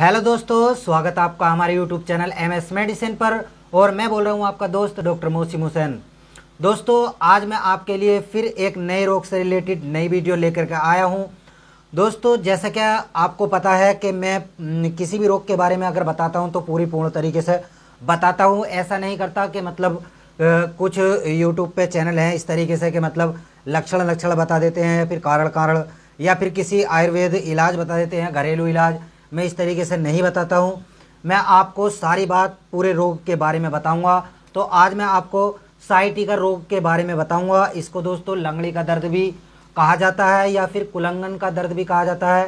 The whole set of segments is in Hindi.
हेलो दोस्तों, स्वागत है आपका हमारे यूट्यूब चैनल एमएस मेडिसिन पर। और मैं बोल रहा हूं आपका दोस्त डॉक्टर मोहसिन हुसैन। दोस्तों, आज मैं आपके लिए फिर एक नए रोग से रिलेटेड नई वीडियो लेकर के आया हूं। दोस्तों, जैसा कि आपको पता है कि मैं किसी भी रोग के बारे में अगर बताता हूं तो पूरी पूर्ण तरीके से बताता हूं। ऐसा नहीं करता कि मतलब कुछ यूट्यूब पे चैनल हैं इस तरीके से कि मतलब लक्षण बता देते हैं, फिर कारण या फिर किसी आयुर्वेद इलाज बता देते हैं, घरेलू इलाज। मैं इस तरीके से नहीं बताता हूं। मैं आपको सारी बात पूरे रोग के बारे में बताऊंगा। तो आज मैं आपको साइटिका रोग के बारे में बताऊंगा। इसको दोस्तों लंगड़ी का दर्द भी कहा जाता है, या फिर कुलंगन का दर्द भी कहा जाता है,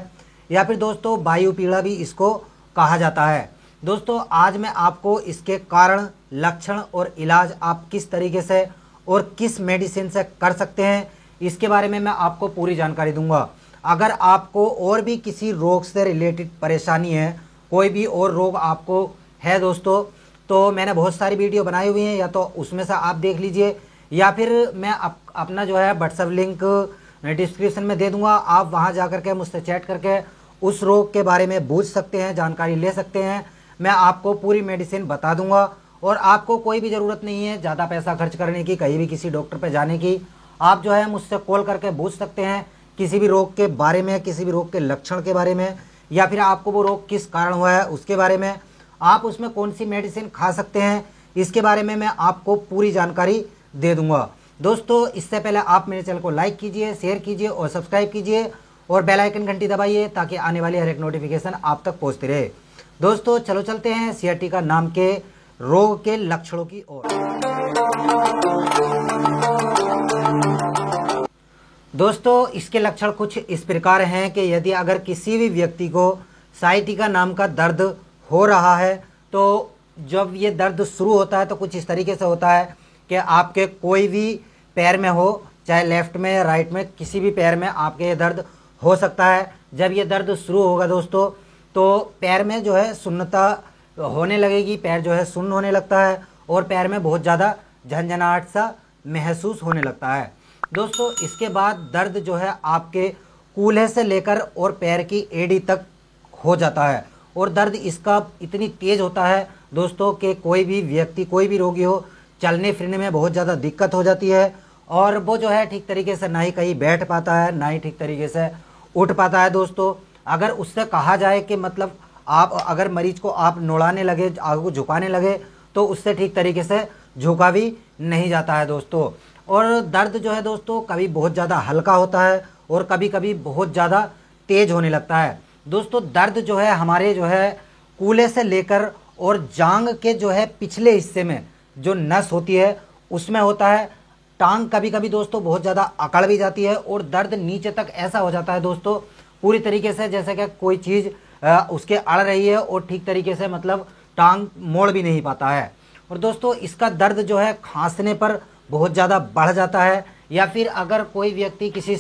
या फिर दोस्तों वायु पीड़ा भी इसको कहा जाता है। दोस्तों, आज मैं आपको इसके कारण, लक्षण और इलाज आप किस तरीके से और किस मेडिसिन से कर सकते हैं, इसके बारे में मैं आपको पूरी जानकारी दूंगा। अगर आपको और भी किसी रोग से रिलेटेड परेशानी है, कोई भी और रोग आपको है दोस्तों, तो मैंने बहुत सारी वीडियो बनाई हुई हैं, या तो उसमें से आप देख लीजिए, या फिर मैं अपना जो है व्हाट्सएप लिंक डिस्क्रिप्शन में दे दूंगा। आप वहां जा करके मुझसे चैट करके उस रोग के बारे में पूछ सकते हैं, जानकारी ले सकते हैं। मैं आपको पूरी मेडिसिन बता दूंगा और आपको कोई भी ज़रूरत नहीं है ज़्यादा पैसा खर्च करने की, कहीं भी किसी डॉक्टर पर जाने की। आप जो है मुझसे कॉल करके पूछ सकते हैं किसी भी रोग के बारे में, किसी भी रोग के लक्षण के बारे में, या फिर आपको वो रोग किस कारण हुआ है उसके बारे में, आप उसमें कौन सी मेडिसिन खा सकते हैं, इसके बारे में मैं आपको पूरी जानकारी दे दूंगा। दोस्तों, इससे पहले आप मेरे चैनल को लाइक कीजिए, शेयर कीजिए और सब्सक्राइब कीजिए और बेल आइकन घंटी दबाइए ताकि आने वाली हर एक नोटिफिकेशन आप तक पहुँचती रहे। दोस्तों, चलो चलते हैं सियाटिका नाम के रोग के लक्षणों की ओर। दोस्तों, इसके लक्षण कुछ इस प्रकार हैं कि यदि अगर किसी भी व्यक्ति को साइटिका नाम का दर्द हो रहा है, तो जब ये दर्द शुरू होता है तो कुछ इस तरीके से होता है कि आपके कोई भी पैर में हो, चाहे लेफ्ट में या राइट में, किसी भी पैर में आपके ये दर्द हो सकता है। जब ये दर्द शुरू होगा दोस्तों, तो पैर में जो है सुन्नता होने लगेगी, पैर जो है सुन्न होने लगता है और पैर में बहुत ज़्यादा झंझनाहट सा महसूस होने लगता है। दोस्तों, इसके बाद दर्द जो है आपके कूल्हे से लेकर और पैर की एड़ी तक हो जाता है, और दर्द इसका इतनी तेज होता है दोस्तों कि कोई भी व्यक्ति, कोई भी रोगी हो, चलने फिरने में बहुत ज़्यादा दिक्कत हो जाती है, और वो जो है ठीक तरीके से ना ही कहीं बैठ पाता है, ना ही ठीक तरीके से उठ पाता है। दोस्तों, अगर उससे कहा जाए कि मतलब आप अगर मरीज को आप नोड़ाने लगे, आगे को झुकाने लगे, तो उससे ठीक तरीके से झुका भी नहीं जाता है दोस्तों। और दर्द जो है दोस्तों कभी बहुत ज़्यादा हल्का होता है और कभी कभी बहुत ज़्यादा तेज होने लगता है। दोस्तों, दर्द जो है हमारे जो है कूल्हे से लेकर और जांग के जो है पिछले हिस्से में जो नस होती है उसमें होता है। टांग कभी कभी दोस्तों बहुत ज़्यादा अकड़ भी जाती है, और दर्द नीचे तक ऐसा हो जाता है दोस्तों पूरी तरीके से जैसे कि कोई चीज़ उसके अड़ रही है और ठीक तरीके से मतलब टांग मोड़ भी नहीं पाता है। और दोस्तों, इसका दर्द जो है खांसने पर बहुत ज़्यादा बढ़ जाता है, या फिर अगर कोई व्यक्ति किसी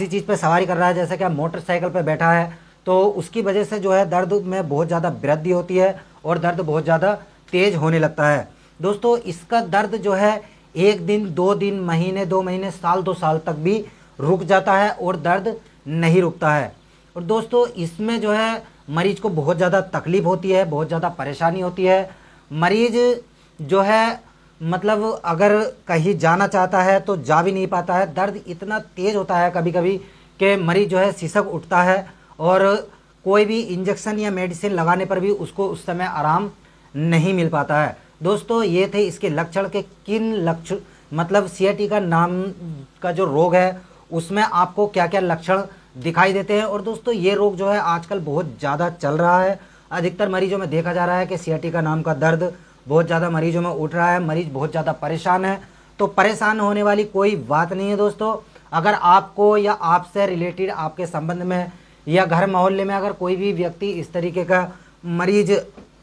चीज़ पे सवारी कर रहा है, जैसे कि मोटरसाइकिल पे बैठा है, तो उसकी वजह से जो है दर्द में बहुत ज़्यादा वृद्धि होती है और दर्द बहुत ज़्यादा तेज होने लगता है। दोस्तों, इसका दर्द जो है 1 दिन, 2 दिन, महीने, 2 महीने, साल, 2 साल तक भी रुक जाता है और दर्द नहीं रुकता है। और दोस्तों, इसमें जो है मरीज को बहुत ज़्यादा तकलीफ होती है, बहुत ज़्यादा परेशानी होती है। मरीज जो है मतलब अगर कहीं जाना चाहता है तो जा भी नहीं पाता है। दर्द इतना तेज होता है कभी कभी कि मरीज जो है सिसक उठता है, और कोई भी इंजेक्शन या मेडिसिन लगाने पर भी उसको उस समय आराम नहीं मिल पाता है। दोस्तों, ये थे इसके लक्षण के किन लक्षण मतलब सियाटिका नाम का जो रोग है उसमें आपको क्या क्या लक्षण दिखाई देते हैं। और दोस्तों, ये रोग जो है आजकल बहुत ज़्यादा चल रहा है। अधिकतर मरीजों में देखा जा रहा है कि सियाटिका नाम का दर्द बहुत ज़्यादा मरीजों में उठ रहा है, मरीज बहुत ज़्यादा परेशान है। तो परेशान होने वाली कोई बात नहीं है दोस्तों। अगर आपको या आपसे रिलेटेड, आपके संबंध में या घर मोहल्ले में अगर कोई भी व्यक्ति इस तरीके का मरीज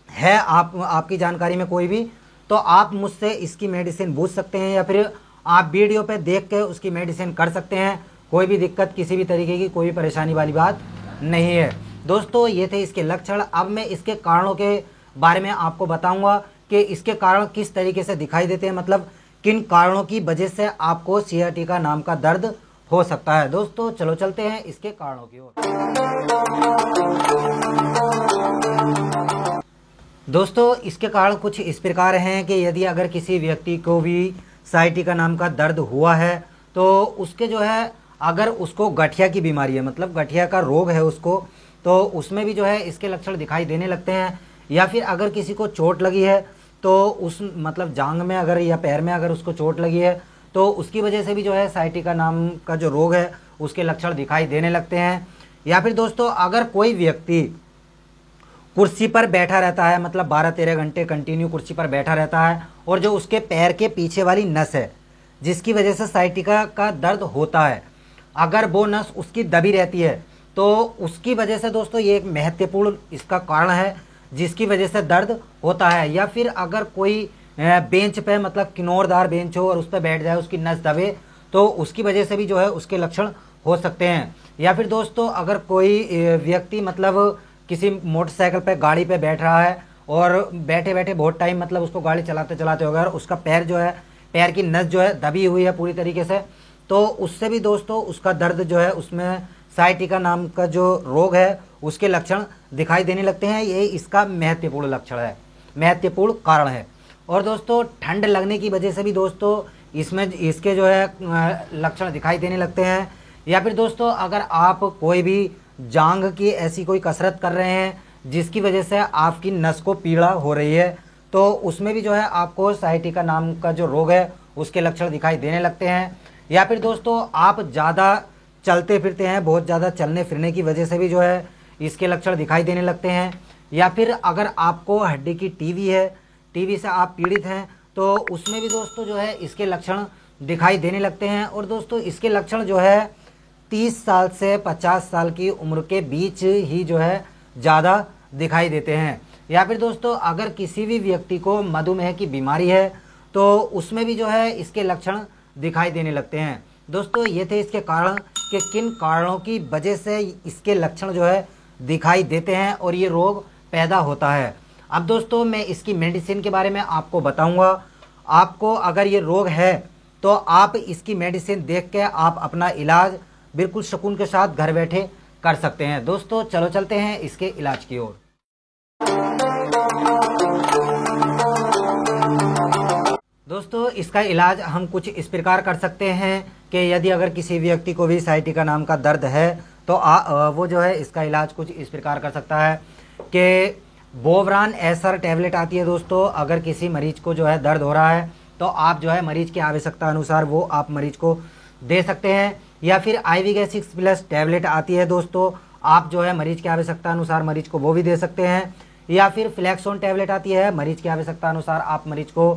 है, आपकी जानकारी में कोई भी, तो आप मुझसे इसकी मेडिसिन पूछ सकते हैं, या फिर आप वीडियो पे देख के उसकी मेडिसिन कर सकते हैं। कोई भी दिक्कत, किसी भी तरीके की कोई भी परेशानी वाली बात नहीं है। दोस्तों, ये थे इसके लक्षण। अब मैं इसके कारणों के बारे में आपको बताऊंगा कि इसके कारण किस तरीके से दिखाई देते हैं, मतलब किन कारणों की वजह से आपको सियाटिका नाम का दर्द हो सकता है। दोस्तों, चलो चलते हैं इसके कारणों की ओर। दोस्तों इसके कारण कुछ इस प्रकार हैं कि यदि अगर किसी व्यक्ति को भी साइटिका नाम का दर्द हुआ है तो उसके जो है, अगर उसको गठिया की बीमारी है, मतलब गठिया का रोग है उसको, तो उसमें भी जो है इसके लक्षण दिखाई देने लगते हैं। या फिर अगर किसी को चोट लगी है तो उस मतलब जांघ में अगर या पैर में अगर उसको चोट लगी है तो उसकी वजह से भी जो है साइटिका नाम का जो रोग है उसके लक्षण दिखाई देने लगते हैं। या फिर दोस्तों अगर कोई व्यक्ति कुर्सी पर बैठा रहता है, मतलब 12-13 घंटे कंटिन्यू कुर्सी पर बैठा रहता है, और जो उसके पैर के पीछे वाली नस है जिसकी वजह से साइटिका का दर्द होता है, अगर वो नस उसकी दबी रहती है तो उसकी वजह से दोस्तों ये एक महत्वपूर्ण इसका कारण है जिसकी वजह से दर्द होता है। या फिर अगर कोई बेंच पे, मतलब किनोरदार बेंच हो और उस पर बैठ जाए, उसकी नस दबे, तो उसकी वजह से भी जो है उसके लक्षण हो सकते हैं। या फिर दोस्तों अगर कोई व्यक्ति मतलब किसी मोटरसाइकिल पे, गाड़ी पे बैठ रहा है और बैठे बैठे बहुत टाइम, मतलब उसको गाड़ी चलाते चलाते हो गया और उसका पैर जो है, पैर की नस जो है दबी हुई है पूरी तरीके से, तो उससे भी दोस्तों उसका दर्द जो है, उसमें साइटिका नाम का जो रोग है उसके लक्षण दिखाई देने लगते हैं। ये इसका महत्वपूर्ण लक्षण है, महत्वपूर्ण कारण है। और दोस्तों ठंड लगने की वजह से भी दोस्तों इसमें इसके जो है लक्षण दिखाई देने लगते हैं। या फिर दोस्तों अगर आप कोई भी जांघ की ऐसी कोई कसरत कर रहे हैं जिसकी वजह से आपकी नस को पीड़ा हो रही है तो उसमें भी जो है आपको साइटिका नाम का जो रोग है उसके लक्षण दिखाई देने लगते हैं। या फिर दोस्तों आप ज़्यादा चलते फिरते हैं, बहुत ज़्यादा चलने फिरने की वजह से भी जो है इसके लक्षण दिखाई देने लगते हैं। या फिर अगर आपको हड्डी की टीबी है, टीबी से आप पीड़ित हैं, तो उसमें भी दोस्तों जो है इसके लक्षण दिखाई देने लगते हैं। और दोस्तों इसके लक्षण जो है 30 साल से 50 साल की उम्र के बीच ही जो है ज़्यादा दिखाई देते हैं। या फिर दोस्तों अगर किसी भी व्यक्ति को मधुमेह की बीमारी है तो उसमें भी जो है इसके लक्षण दिखाई देने लगते हैं। दोस्तों ये थे इसके कारण कि किन कारणों की वजह से इसके लक्षण जो है दिखाई देते हैं और ये रोग पैदा होता है। अब दोस्तों मैं इसकी मेडिसिन के बारे में आपको बताऊंगा। आपको अगर ये रोग है तो आप इसकी मेडिसिन देख के आप अपना इलाज बिल्कुल सुकून के साथ घर बैठे कर सकते हैं। दोस्तों चलो चलते हैं इसके इलाज की ओर। दोस्तों इसका इलाज हम कुछ इस प्रकार कर सकते हैं कि यदि अगर किसी व्यक्ति को भी साइटिका नाम का दर्द है तो वो जो है इसका इलाज कुछ इस प्रकार कर सकता है कि बोवरान एसर टैबलेट आती है दोस्तों। अगर किसी मरीज को जो है दर्द हो रहा है तो आप जो है मरीज की आवश्यकता अनुसार वो आप मरीज को दे सकते हैं। या फिर IV-6+ टैबलेट आती है दोस्तों, आप जो है मरीज की आवश्यकता अनुसार मरीज को वो भी दे सकते हैं। या फिर फ्लैक्सोन टैबलेट आती है, मरीज की आवश्यकता अनुसार आप मरीज को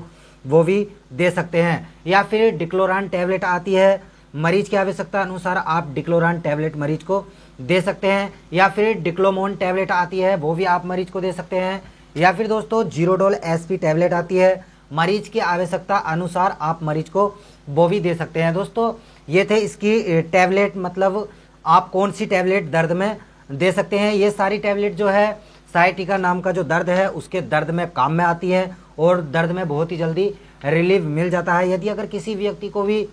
वो भी दे सकते हैं। या फिर डिक्लोरान टैबलेट आती है, मरीज की आवश्यकता अनुसार आप डिक्लोरान टैबलेट मरीज को दे सकते हैं। या फिर डिक्लोमोन टैबलेट आती है, वो भी आप मरीज को दे सकते हैं। या फिर दोस्तों जीरोडोल SP टैबलेट आती है, मरीज की आवश्यकता अनुसार आप मरीज को वो भी दे सकते हैं। दोस्तों ये थे इसकी टैबलेट, मतलब आप कौन सी टैबलेट दर्द में दे सकते हैं। ये सारी टैबलेट जो है साइटिका नाम का जो दर्द है उसके दर्द में काम में आती है और दर्द में बहुत ही जल्दी रिलीफ मिल जाता है। यदि अगर किसी व्यक्ति को भी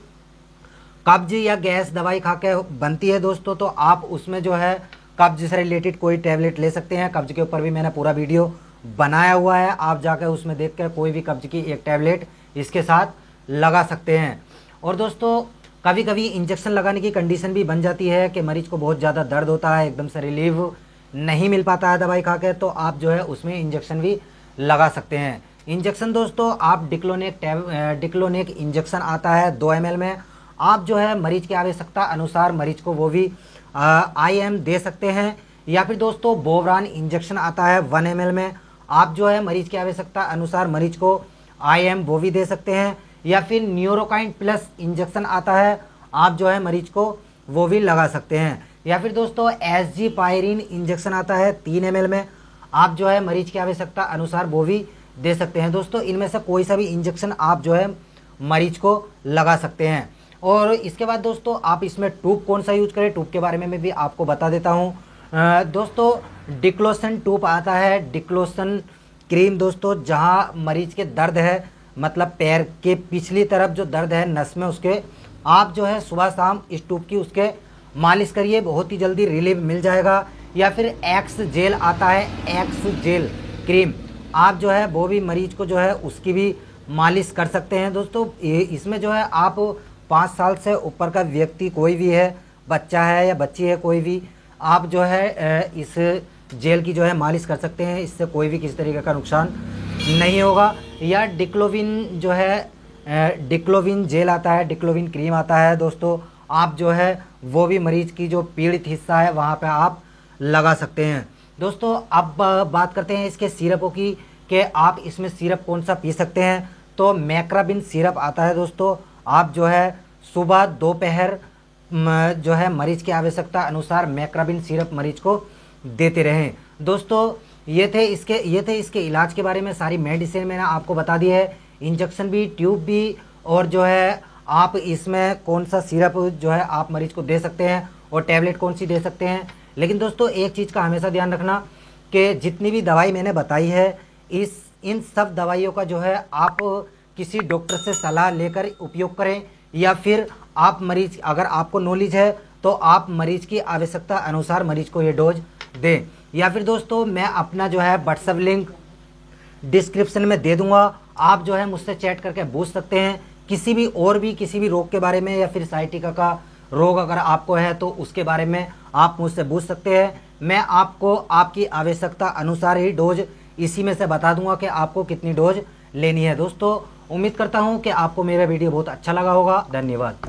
कब्ज या गैस दवाई खा के बनती है दोस्तों तो आप उसमें जो है कब्ज से रिलेटेड कोई टैबलेट ले सकते हैं। कब्ज के ऊपर भी मैंने पूरा वीडियो बनाया हुआ है, आप जाकर उसमें देख कर कोई भी कब्ज की एक टैबलेट इसके साथ लगा सकते हैं। और दोस्तों कभी कभी इंजेक्शन लगाने की कंडीशन भी बन जाती है कि मरीज को बहुत ज़्यादा दर्द होता है, एकदम से रिलीफ नहीं मिल पाता है दवाई खा के, तो आप जो है उसमें इंजेक्शन भी लगा सकते हैं। इंजेक्शन दोस्तों आप डिक्लोनेक इंजेक्शन आता है 2 ml में, आप जो है मरीज की आवश्यकता अनुसार मरीज को वो भी IM दे सकते हैं। या फिर दोस्तों बोवरान इंजेक्शन आता है 1 ml में, आप जो है मरीज की आवश्यकता अनुसार मरीज को IM वो भी दे सकते हैं। या फिर न्यूरोकाइन प्लस इंजेक्शन आता है, आप जो है मरीज को वो भी लगा सकते हैं। या फिर दोस्तों SG पायरिन इंजेक्शन आता है 3 ml में, आप जो है मरीज की आवश्यकता अनुसार वो भी दे सकते हैं। दोस्तों इनमें से कोई सा भी इंजेक्शन आप जो है मरीज को लगा सकते हैं। और इसके बाद दोस्तों आप इसमें ट्यूब कौन सा यूज करें, ट्यूब के बारे में मैं भी आपको बता देता हूँ। दोस्तों डिक्लोसन ट्यूब आता है, डिक्लोसन क्रीम दोस्तों, जहाँ मरीज के दर्द है, मतलब पैर के पिछली तरफ जो दर्द है नस में, उसके आप जो है सुबह शाम इस ट्यूब की उसके मालिश करिए, बहुत ही जल्दी रिलीफ मिल जाएगा। या फिर एक्स जेल आता है, एक्स जेल क्रीम, आप जो है वो भी मरीज को जो है उसकी भी मालिश कर सकते हैं दोस्तों। इसमें जो है आप 5 साल से ऊपर का व्यक्ति कोई भी है, बच्चा है या बच्ची है कोई भी, आप जो है इस जेल की जो है मालिश कर सकते हैं। इससे कोई भी किसी तरीके का नुकसान नहीं होगा। या डिक्लोविन जो है डिक्लोविन जेल आता है, डिक्लोविन क्रीम आता है दोस्तों, आप जो है वो भी मरीज की जो पीड़ित हिस्सा है वहाँ पे आप लगा सकते हैं दोस्तों। अब बात करते हैं इसके सिरपों की कि आप इसमें सिरप कौन सा पी सकते हैं। तो मैक्राबिन सिरप आता है दोस्तों, आप जो है सुबह दोपहर जो है मरीज की आवश्यकता अनुसार मैक्राबिन सिरप मरीज को देते रहें दोस्तों। ये थे इसके इलाज के बारे में, सारी मेडिसिन मैंने आपको बता दी है, इंजेक्शन भी, ट्यूब भी, और जो है आप इसमें कौन सा सिरप जो है आप मरीज को दे सकते हैं और टैबलेट कौन सी दे सकते हैं। लेकिन दोस्तों एक चीज़ का हमेशा ध्यान रखना कि जितनी भी दवाई मैंने बताई है इन सब दवाइयों का जो है आप किसी डॉक्टर से सलाह लेकर उपयोग करें, या फिर आप मरीज, अगर आपको नॉलेज है तो आप मरीज की आवश्यकता अनुसार मरीज को ये डोज दें। या फिर दोस्तों मैं अपना जो है व्हाट्सएप लिंक डिस्क्रिप्शन में दे दूंगा, आप जो है मुझसे चैट करके पूछ सकते हैं किसी भी रोग के बारे में, या फिर साइटिका का रोग अगर आपको है तो उसके बारे में आप मुझसे पूछ सकते हैं। मैं आपको आपकी आवश्यकता अनुसार ही डोज इसी में से बता दूंगा कि आपको कितनी डोज लेनी है दोस्तों। उम्मीद करता हूं कि आपको मेरा वीडियो बहुत अच्छा लगा होगा। धन्यवाद।